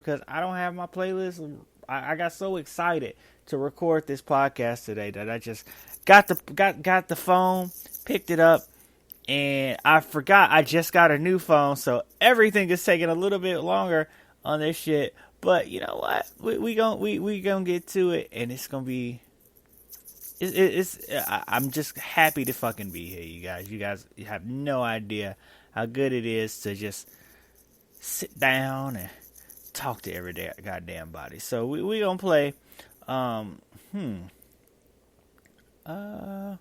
because I don't have my playlist. I got so excited to record this podcast today that I just got the phone, picked it up, and I forgot I just got a new phone, so everything is taking a little bit longer on this shit. But you know what? We gonna get to it, and it's gonna be. I'm just happy to fucking be here, you guys. You guys have no idea how good it is to just sit down and talk to every goddamn body. So we gonna play. Um, hmm. Uh.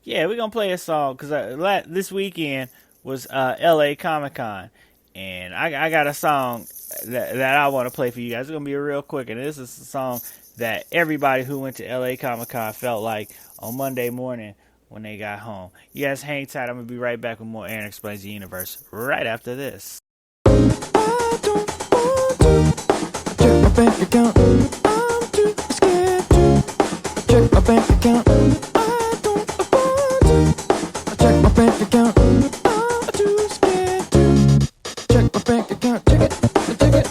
Yeah, we gonna play a song because this weekend was L.A. Comic Con, and I got a song that I want to play for you guys. It's gonna be real quick, and this is a song that everybody who went to L.A. Comic Con felt like on Monday morning when they got home. You guys hang tight. I'm gonna be right back with more Aaron Explains the Universe right after this. I don't want to check my bank account. I'm too scared to check my bank account. I don't want to check my bank account. I'm too scared to check my bank account. Check it, check it.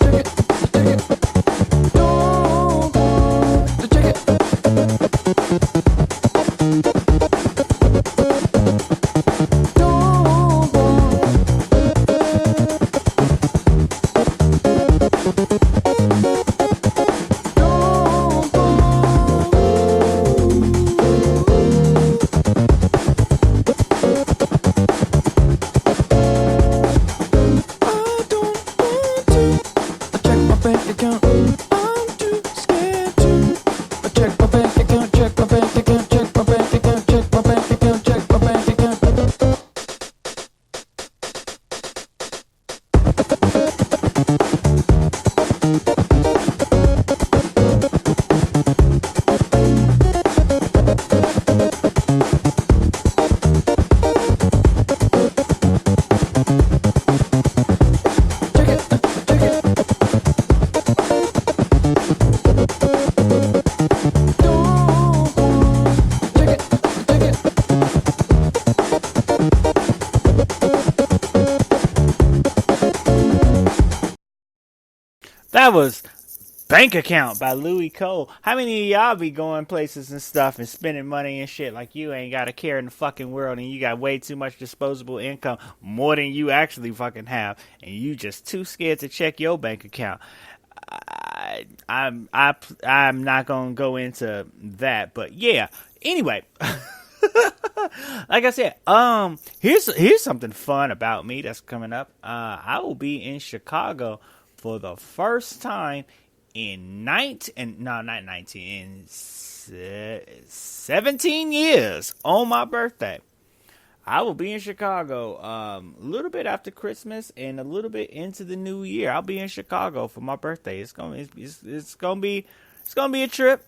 Check it, check it. Don't want to check it. That was Bank Account by Louis Cole. How many of y'all be going places and stuff and spending money and shit like you ain't got a care in the fucking world and you got way too much disposable income, more than you actually fucking have, and you just too scared to check your bank account? I'm not gonna go into that, but yeah. Anyway, like I said, here's something fun about me that's coming up. I will be in Chicago for the first time in 17 years on my birthday. I will be in Chicago a little bit after Christmas and a little bit into the new year. I'll be in Chicago for my birthday. It's gonna be a trip.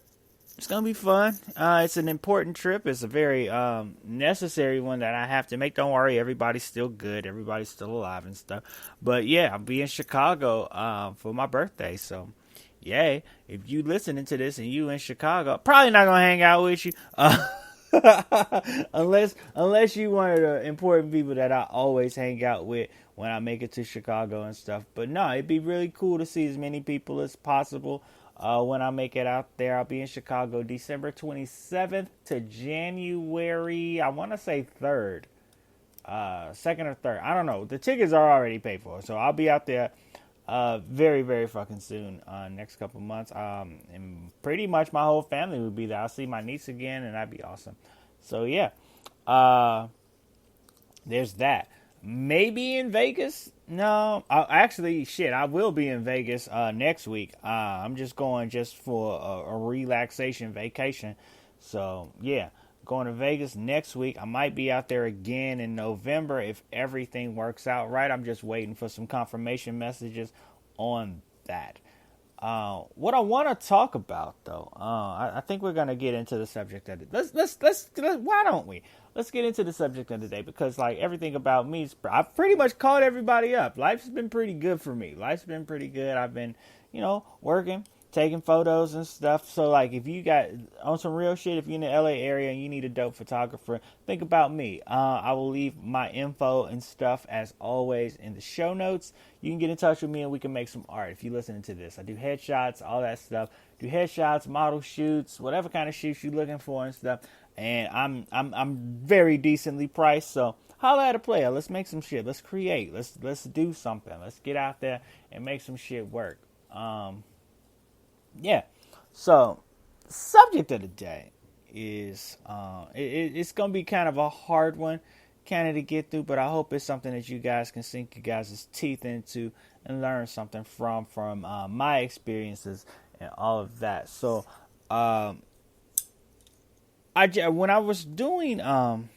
It's gonna be fun. It's an important trip. It's a very necessary one that I have to make. Don't worry, everybody's still good. Everybody's still alive and stuff. But yeah, I'll be in Chicago for my birthday. So, yay! If you listening to this and you in Chicago, probably not gonna hang out with you. Unless you one of the important people that I always hang out with when I make it to Chicago and stuff. But no, it'd be really cool to see as many people as possible. When I make it out there, I'll be in Chicago December 27th to January, I want to say 3rd, 2nd or 3rd. I don't know. The tickets are already paid for, so I'll be out there very, very fucking soon, next couple months. And pretty much my whole family will be there. I'll see my niece again, and that'd be awesome. So yeah, there's that. Maybe in Vegas. No, I will be in Vegas next week. I'm just going just for a relaxation vacation. So yeah, going to Vegas next week. I might be out there again in November if everything works out right. I'm just waiting for some confirmation messages on that. What I want to talk about, though, I think we're gonna get into the subject of it. Let's why don't we? Let's get into the subject of the day because, like, everything about me, I've pretty much caught everybody up. Life's been pretty good for me. Life's been pretty good. I've been, working, taking photos and stuff. So like if you got on some real shit, if you're in the LA area and you need a dope photographer, think about me. I will leave my info and stuff as always in the show notes. You can get in touch with me and we can make some art if you're listening to this. I do headshots, all that stuff. Do headshots, model shoots, whatever kind of shoots you're looking for and stuff. And I'm very decently priced, so holla at a player. Let's make some shit. Let's create. Let's do something. Let's get out there and make some shit work. Yeah. So, subject of the day is it's gonna be kind of a hard one, kind of to get through, but I hope it's something that you guys can sink you guys' teeth into and learn something from my experiences and all of that. So, when I was doing when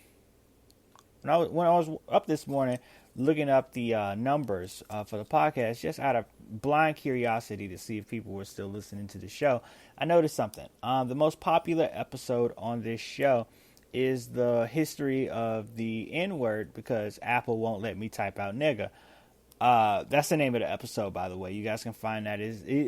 I was up this morning looking up the numbers for the podcast, just out of blind curiosity to see if people were still listening to the show, I noticed something. The most popular episode on this show is the history of the N-word because Apple won't let me type out nigga. That's the name of the episode, by the way. You guys can find that.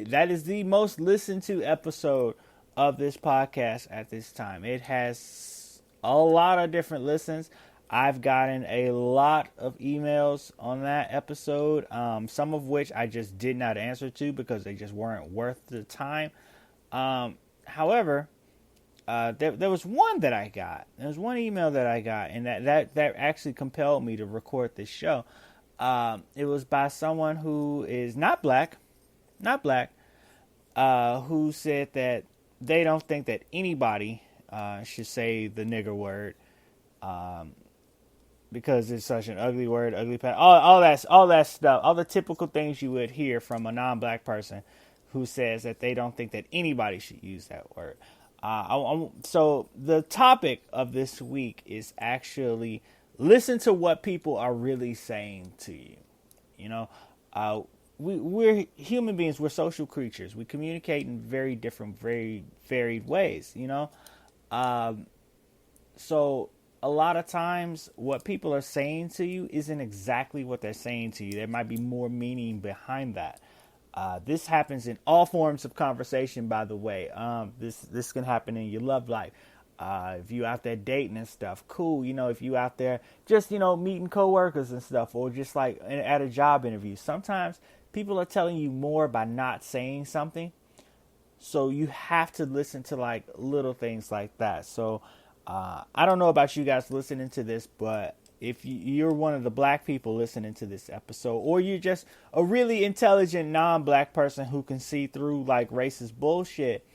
That is the most listened to episode of this podcast at this time. It has a lot of different listens. I've gotten a lot of emails on that episode, some of which I just did not answer to because they just weren't worth the time. However, there was one that I got. There was one email that I got, and that actually compelled me to record this show. It was by someone who is not black, who said that they don't think that anybody should say the nigger word. Because it's such an ugly word, all that stuff, all the typical things you would hear from a non-black person who says that they don't think that anybody should use that word. So the topic of this week is actually listen to what people are really saying to you. You know, we're human beings. We're social creatures. We communicate in very different, very varied ways. You know, so a lot of times what people are saying to you isn't exactly what they're saying to you. There might be more meaning behind that. This happens in all forms of conversation, by the way. This can happen in your love life. If you out there dating and stuff, cool. You know, if you out there just, you know, meeting coworkers and stuff, or just like at a job interview, sometimes people are telling you more by not saying something. So you have to listen to like little things like that. So, I don't know about you guys listening to this, but if you're one of the black people listening to this episode, or you're just a really intelligent non-black person who can see through like racist bullshit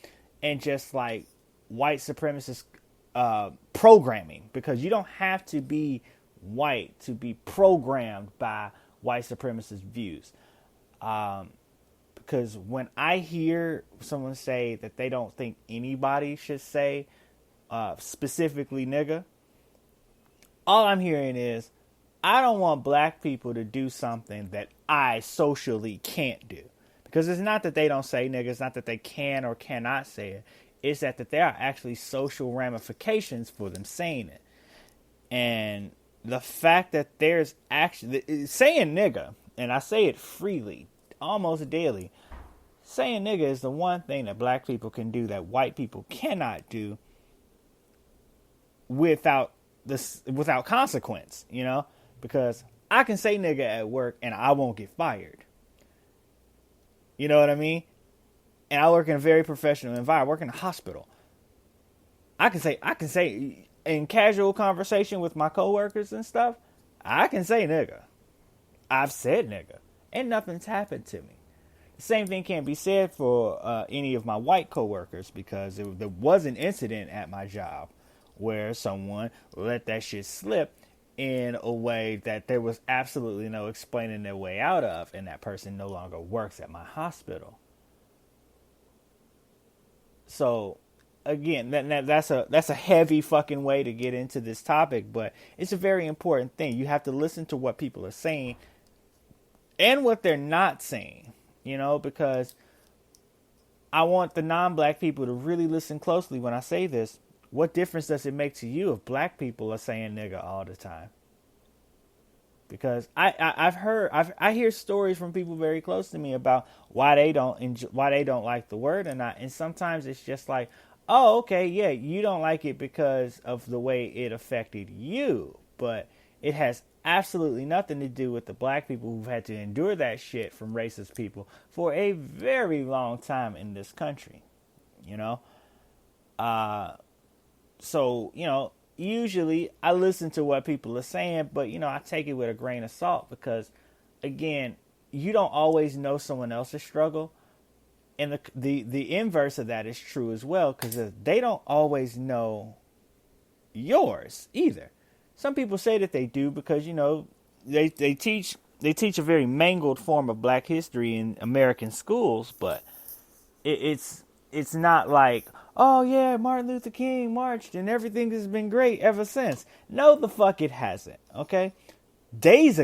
and just like white supremacist programming, because you don't have to be white to be programmed by white supremacist views. Because when I hear someone say that they don't think anybody should say specifically nigga, all I'm hearing is I don't want black people to do something that I socially can't do. Because it's not that they don't say nigga, it's not that they can or cannot say it. It's that there are actually social ramifications for them saying it. And the fact that there's actually saying nigga, and I say it freely, almost daily, saying nigga is the one thing that black people can do that white people cannot do without consequence, you know, because I can say nigga at work and I won't get fired. You know what I mean? And I work in a very professional environment. I work in a hospital. I can say in casual conversation with my coworkers and stuff, I can say nigga. I've said nigga, and nothing's happened to me. The same thing can't be said for any of my white coworkers, because there was an incident at my job where someone let that shit slip in a way that there was absolutely no explaining their way out of, and that person no longer works at my hospital. So, again, that's a heavy fucking way to get into this topic, but it's a very important thing. You have to listen to what people are saying and what they're not saying, you know, because I want the non-black people to really listen closely when I say this. What difference does it make to you if black people are saying nigga all the time? because I hear stories from people very close to me about why they don't like the word or not, and sometimes it's just like, oh, okay, yeah, you don't like it because of the way it affected you, but it has absolutely nothing to do with the black people who've had to endure that shit from racist people for a very long time in this country, you know. So, usually I listen to what people are saying, but, I take it with a grain of salt because, again, you don't always know someone else's struggle. And the inverse of that is true as well, because they don't always know yours either. Some people say that they do because, they teach a very mangled form of black history in American schools, but it's not like, oh yeah, Martin Luther King marched and everything has been great ever since. No, the fuck it hasn't. Okay, days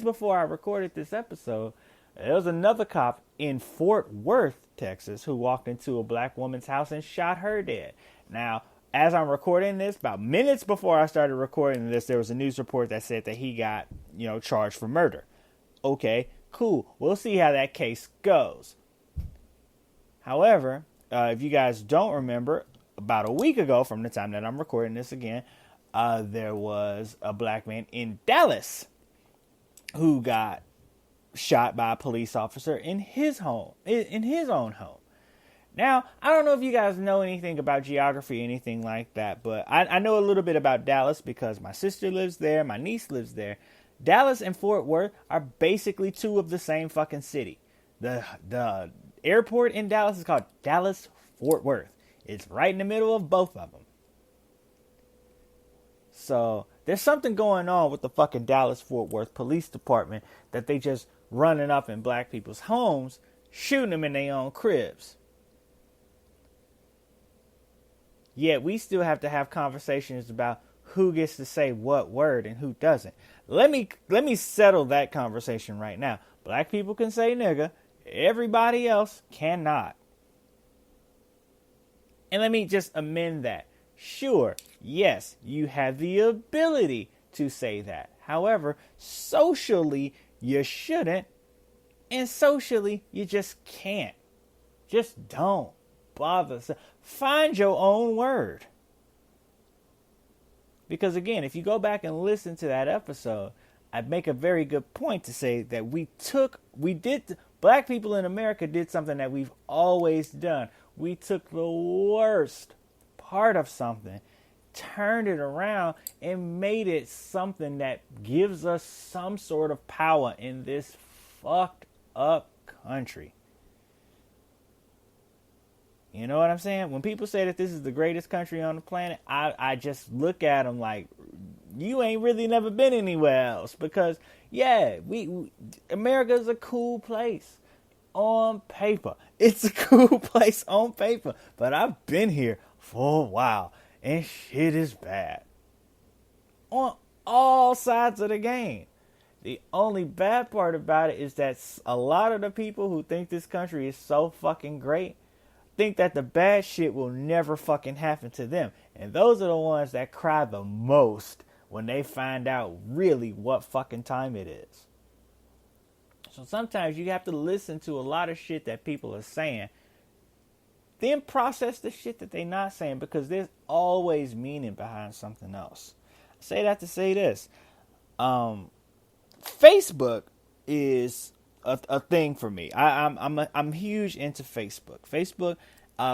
before I recorded this episode, there was another cop in Fort Worth, Texas, who walked into a black woman's house and shot her dead. Now, as I'm recording this, about minutes before I started recording this, there was a news report that said that he got, charged for murder. Okay, cool. We'll see how that case goes. However, if you guys don't remember, about a week ago from the time that I'm recording this again, there was a black man in Dallas who got shot by a police officer in his home, in his own home. Now, I don't know if you guys know anything about geography or anything like that, but I know a little bit about Dallas because my sister lives there, my niece lives there. Dallas and Fort Worth are basically two of the same fucking city. The airport in Dallas is called Dallas Fort Worth. It's right in the middle of both of them. So there's something going on with the fucking Dallas Fort Worth Police Department that they just running up in black people's homes, shooting them in their own cribs. Yet we still have to have conversations about who gets to say what word and who doesn't. Let me settle that conversation right now. Black people can say nigga. Everybody else cannot. And let me just amend that. Sure, yes, you have the ability to say that. However, socially, you shouldn't. And socially, you just can't. Just don't bother. Find your own word. Because again, if you go back and listen to that episode, I'd make a very good point to say that black people in America did something that we've always done. We took the worst part of something, turned it around, and made it something that gives us some sort of power in this fucked up country. You know what I'm saying? When people say that this is the greatest country on the planet, I just look at them like, you ain't really never been anywhere else. Because, yeah, America's a cool place on paper. It's a cool place on paper. But I've been here for a while, and shit is bad. On all sides of the game. The only bad part about it is that a lot of the people who think this country is so fucking great think that the bad shit will never fucking happen to them. And those are the ones that cry the most when they find out really what fucking time it is. So sometimes you have to listen to a lot of shit that people are saying, then process the shit that they're not saying, because there's always meaning behind something else. I say that to say this. Facebook is a thing for me. I'm huge into Facebook. Facebook,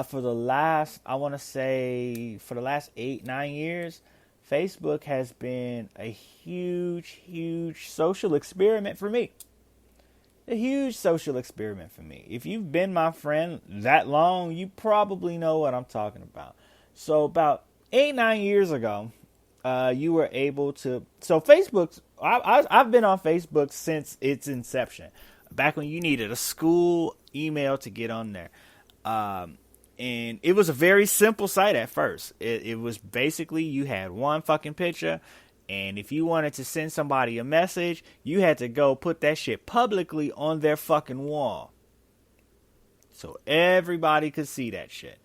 for the last 8-9 years, Facebook has been a huge social experiment for me. A huge social experiment for me. If you've been my friend that long, you probably know what I'm talking about. So about 8-9 years ago, you were able to. So Facebook, I've been on Facebook since its inception. Back when you needed a school email to get on there. And it was a very simple site at first. It was basically you had one fucking picture. And if you wanted to send somebody a message, you had to go put that shit publicly on their fucking wall. So everybody could see that shit.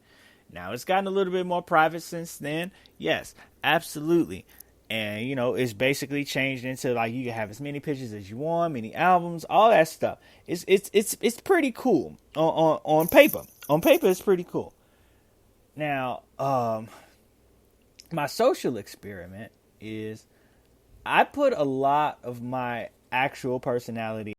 Now, it's gotten a little bit more private since then. Yes, absolutely. And it's basically changed into like you can have as many pictures as you want, many albums, all that stuff. It's pretty cool on paper. On paper, it's pretty cool. Now, my social experiment is I put a lot of my actual personality